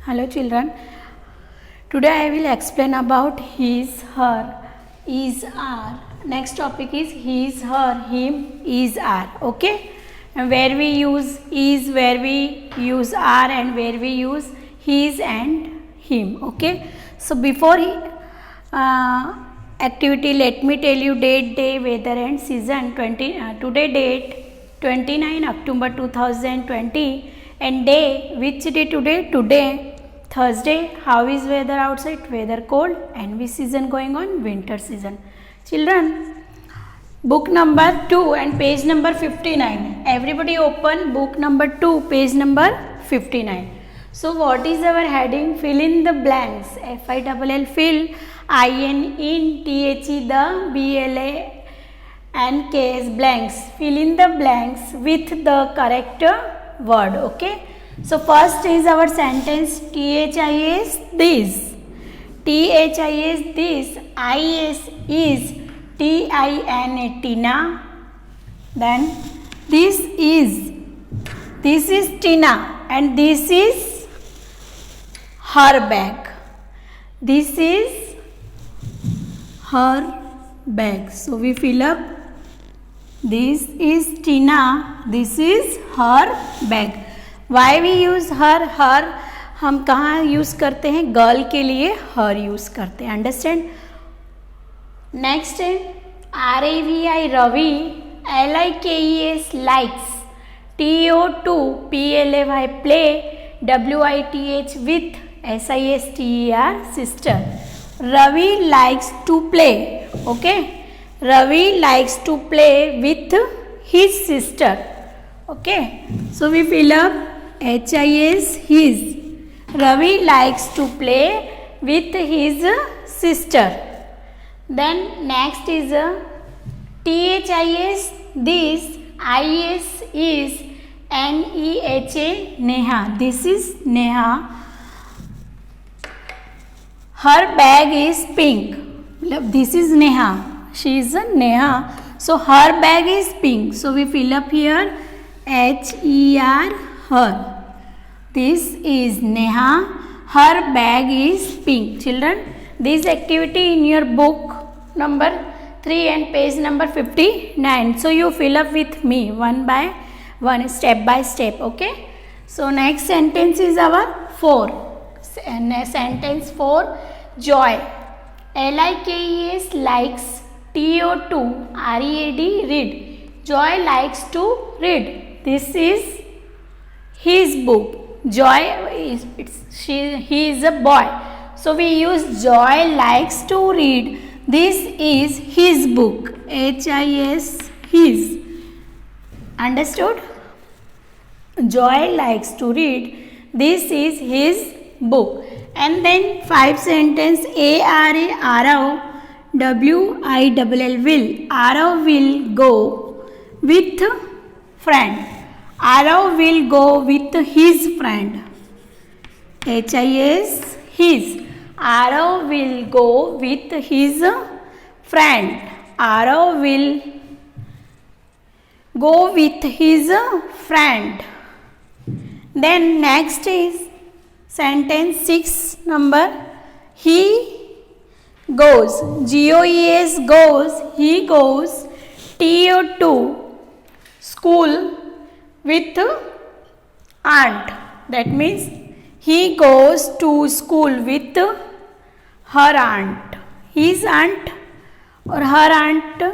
Hello children. Today I will explain about his, her, is, are. Next topic is his, her, him, is, are. Okay. And where we use is, where we use are, and where we use his and him. Okay. So before activity, let me tell you date, day, weather and season. Today date 29 October 2020 and day, which day today? Today Thursday. How is weather outside? Weather cold. And which season going on? Winter season. Children, book number 2 and page number 59. Everybody open book number 2, page number 59. So what is our heading? Fill in the blanks. F-I-L-L fill, I-N in, T-H-E the, B-L-A and K-S blanks. Fill in the blanks with the correct word. Okay. So first is our sentence T-H-I-S this, T-H-I-S this, I-S is, T-I-N-A Tina. Then this is Tina and this is her bag. This is her bag. So we fill up. This is Tina. This is her bag. Why we use her, हम कहाँ use करते हैं? Girl के लिए हर use करते हैं. Understand. Next है RAVI Ravi, LIKES likes, TO2 PLAY play, WITH with, SISTER sister. Ravi likes to play. Okay. Ravi likes to play with his sister. Okay. So we fill up HIS his. Ravi likes to play with his sister. Then next is THIS this, IS is, NEHA Neha. This is Neha. Her bag is pink. This is Neha. She is a Neha. So her bag is pink. So we fill up here HER her. This is Neha. Her bag is pink. Children, this activity in your book number 3 and page number 59. So you fill up with me one by one, step by step. Okay. So next sentence is our 4. Sentence 4. Joy. LIKES likes, TO2 READ read. Joy likes to read. This is his book. Joy is he is a boy. So we use Joy likes to read. This is his book. HIS his. Understood? Joy likes to read. This is his book. And then 5 sentence ARA Arav, WILL will. Arav will go with friend. Arav will go with his friend. HIS his. Arav will go with his friend. Arav will go with his friend. Then next is sentence 6 number. He goes. GOES goes. He goes. TO2 school with aunt. That means he goes to school with her aunt. His aunt or her aunt,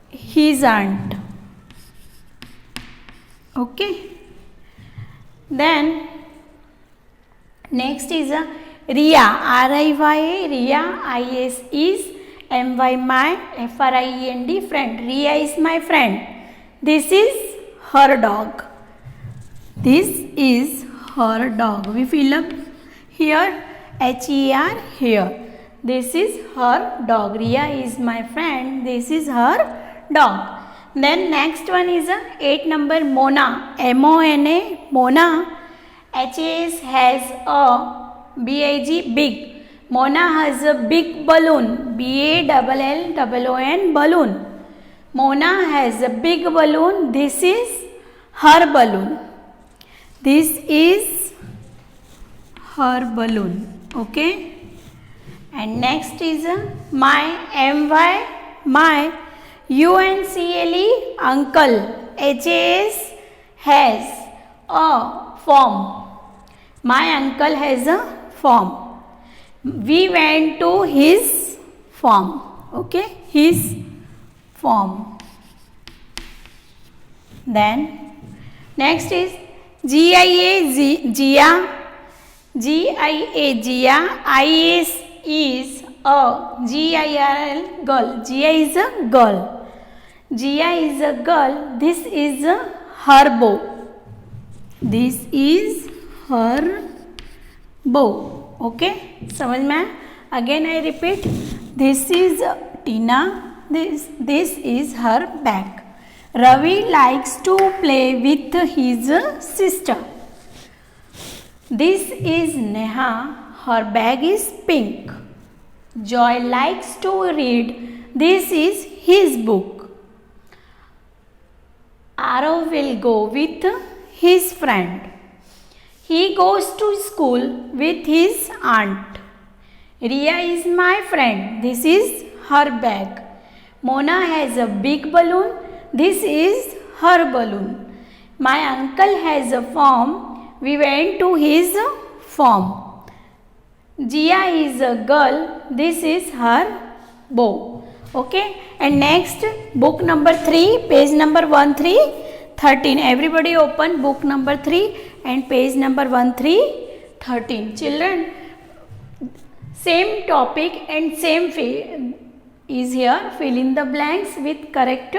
his aunt. Okay. Then next is Riya. RIYA Riya. IS is, MY my, FRIEND friend. Riya is my friend. This is her dog. This is her dog. We fill up here HER here. This is her dog. Riya is my friend. This is her dog. Then next one is 8 number Mona. MONA Mona. HAS has a BIG big. Mona has a big balloon. BALLON balloon. Mona has a big balloon. This is her balloon. This is her balloon. Okay. And next is my, my, my, UNCLE, uncle, HAS, has a farm. My uncle has a farm. We went to his farm. Okay, his farm. Then next is GIA, Gia, GIA, Gia, IS is a GIRL, girl. Gia is a girl. Gia is a girl. This is her bow. This is her bow. Okay, समझ में? Again I repeat. This is Tina. This is her bag. Ravi likes to play with his sister. This is Neha. Her bag is pink. Joy likes to read. This is his book. Arav will go with his friend. He goes to school with his aunt. Ria is my friend. This is her bag. Mona has a big balloon. This is her balloon. My uncle has a farm. We went to his farm. Gia is a girl. This is her bow. Okay. And next, book number 3, page number 1313. Everybody open book number 3 and page number 1313. Children, same topic and same is here. Fill in the blanks with correct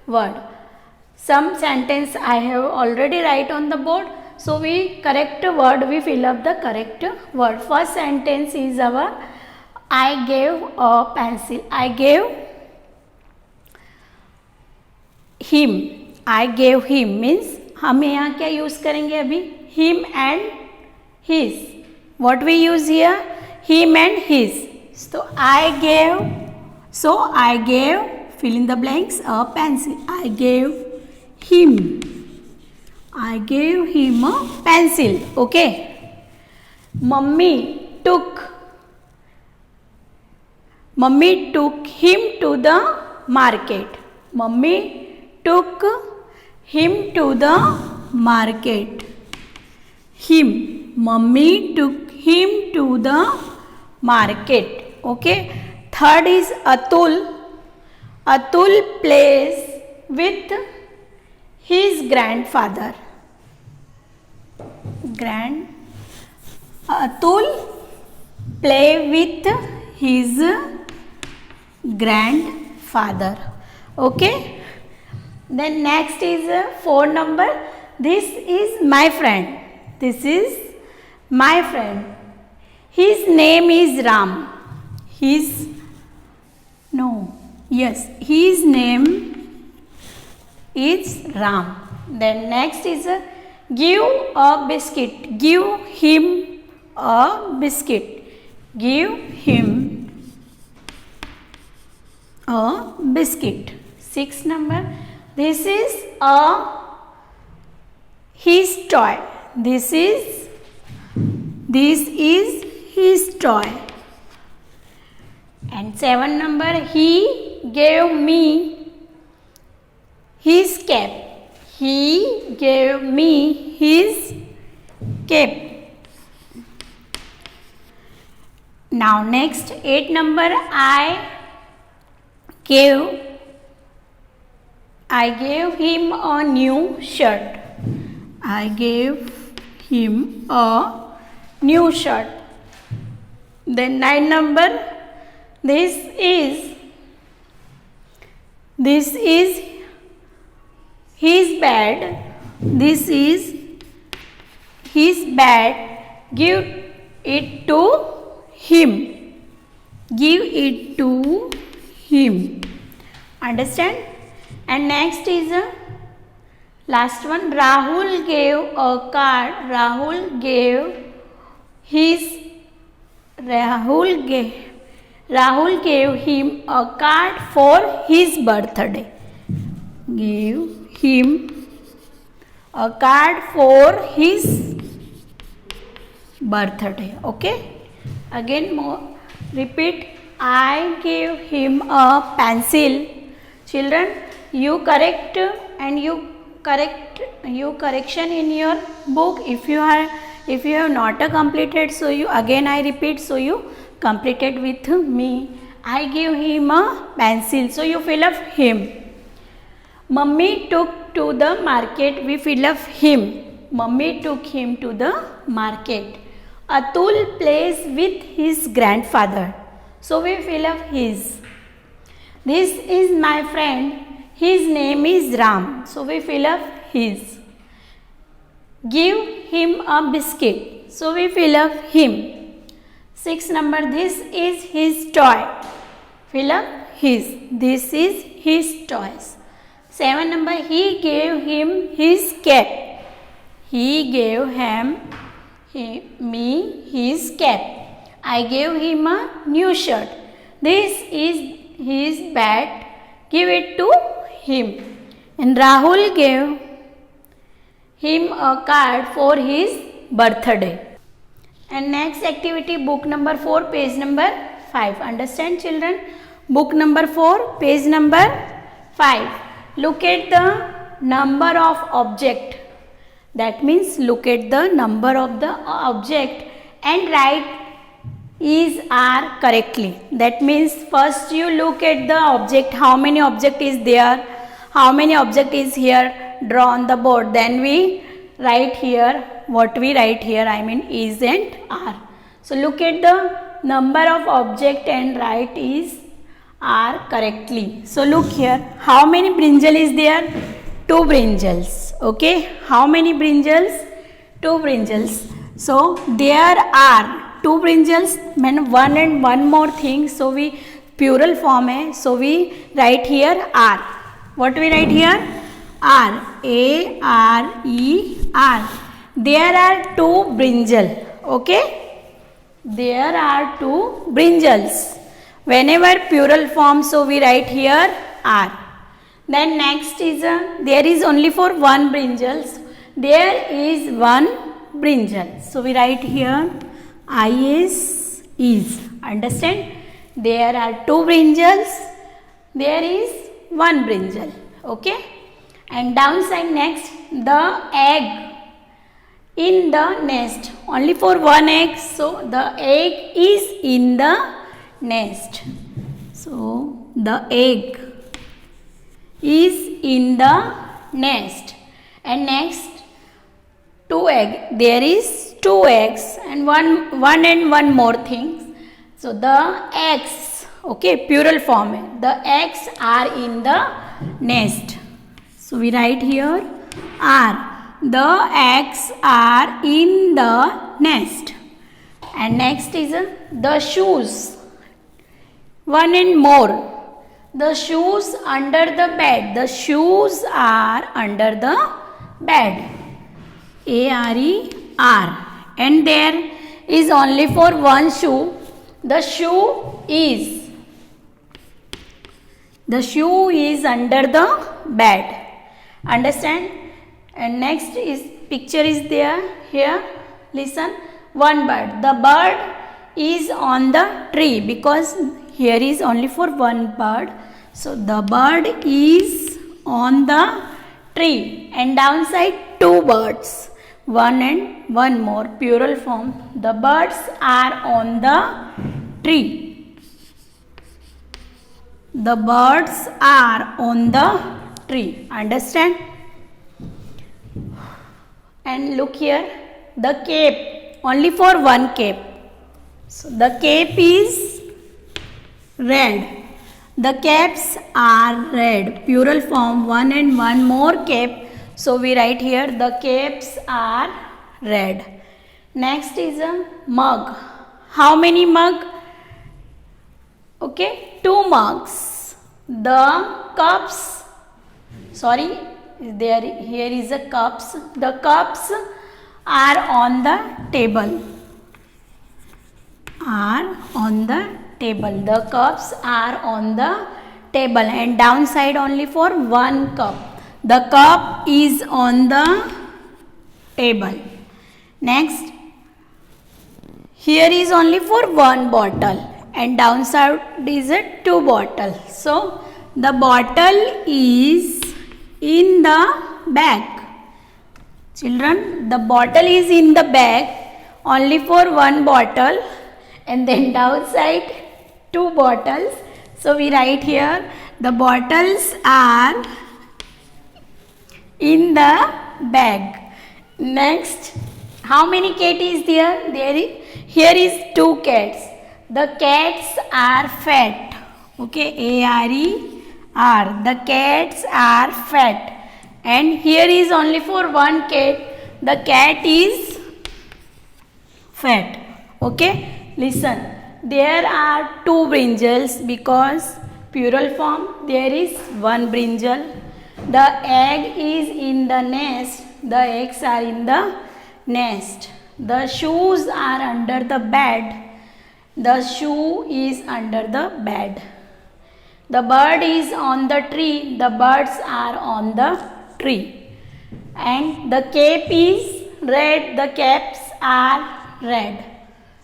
word. Some sentence I have already write on the board. So we correct word, we fill up the correct word. First sentence is our I gave a pencil. I gave him. I gave him means हम यहाँ क्या use करेंगे अभी? Him and his. What we use here? Him and his. So I gave, fill in the blanks, a pencil. I gave him a pencil. Okay. Mummy took him to the market. Mummy took him to the market. Mummy took him to the market. Okay. Third is Atul. Atul plays with his grandfather. Atul play with his grandfather. Okay. Then next is 4 number. This is my friend. His name is Ram. His name is Ram. Then next is give a biscuit. Give him a biscuit. Give him a biscuit. 6 number. This is his toy. This is his toy. And 7 number. He gave me his cap. He gave me his cap. Now next 8 number. I gave him a new shirt. I gave him a new shirt. Then 9 number. This is his bed. This is his bed. Give it to him. Give it to him. Understand? And next is last one. Rahul gave a card. Rahul gave him a card for his birthday. Gave him a card for his birthday. Okay, again more repeat. I gave him a pencil. Children, you correct and you correction in your book. If you have not completed, so you again I repeat, so you completed with me. I gave him a pencil, so you fill up him. Mummy took to the market, we fill up him. Mummy took him to the market. Atul plays with his grandfather, so we fill up his. This is my friend, his name is Ram, so we fill up his. Give him a biscuit, so we fill up him. 6 number, this is his toy, fill up his. This is his toys. 7 number, he gave him his cap. He gave me his cap. I gave him a new shirt. This is his bat. Give it to him. And Rahul gave him a card for his birthday. And next activity, book number 4, page number 5. Understand, children? Book number 4, page number 5. Look at the number of object. That means look at the number of the object and write is are correctly. That means first you look at the object, how many object is there, how many object is here, draw on the board. Then we write here, what we write here, I mean is and are. So look at the number of object and write is are correctly. So look here, how many brinjal is there? 2 brinjals. Okay, how many brinjals? 2 brinjals. So there are 2 brinjals, mean one and one more thing. So we plural form hai. So we write here are. What we write here? Are. A-R-E-R. There are 2 brinjal. Okay. There are 2 brinjals. Whenever plural form, so we write here are. Then next is there is only for 1 brinjal. There is 1 brinjal. So we write here is. Understand? There are 2 brinjals. There is 1 brinjal. Okay. And downside next, the egg in the nest. Only for 1 egg. So the egg is in the nest. So the egg is in the nest. And next, 2 egg. There is 2 eggs and one more thing. So the eggs, okay, plural form. The eggs are in the nest. So we write here are. The eggs are in the nest. And next is the shoes. 1 and more. The shoes under the bed. The shoes are under the bed. A-R-E-R. And there is only for 1 shoe. The shoe is under the bed. Understand? And next is picture is there here. Listen. 1 bird. The bird is on the tree because here is only for 1 bird. So the bird is on the tree. And downside 2 birds. 1 and 1 more, plural form. The birds are on the tree. The birds are on the tree. Understand? And look here, the cape, only for 1 cape. So the cape is red. The caps are red, plural form. 1 and 1 more cape. So we write here the capes are red. Next is a mug. How many mug? Okay, 2 mugs. The cups, sorry, here is a cups. The cups are on the table. The cups are on the table and downside only for 1 cup. The cup is on the table. Next, here is only for one bottle and downside is a 2 bottle. So the bottle is in the bag. Children, the bottle is in the bag only for one bottle and then downside 2 bottles. So we write here the bottles are in the bag. Next, how many cat is there? Here is 2 cats. The cats are fat. Okay, A-R-E-R. The cats are fat. And here is only for one cat. The cat is fat. Okay, listen. There are 2 brinjals because plural form there is one brinjal. The egg is in the nest. The eggs are in the nest. The shoes are under the bed. The shoe is under the bed. The bird is on the tree. The birds are on the tree. And the cape is red. The caps are red.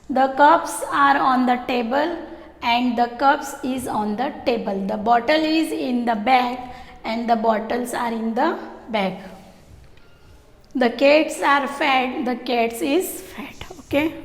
The cups are on the table and the cups is on the table. The bottle is in the bag and the bottles are in the bag. The cats are fat. The cats is fat. Okay.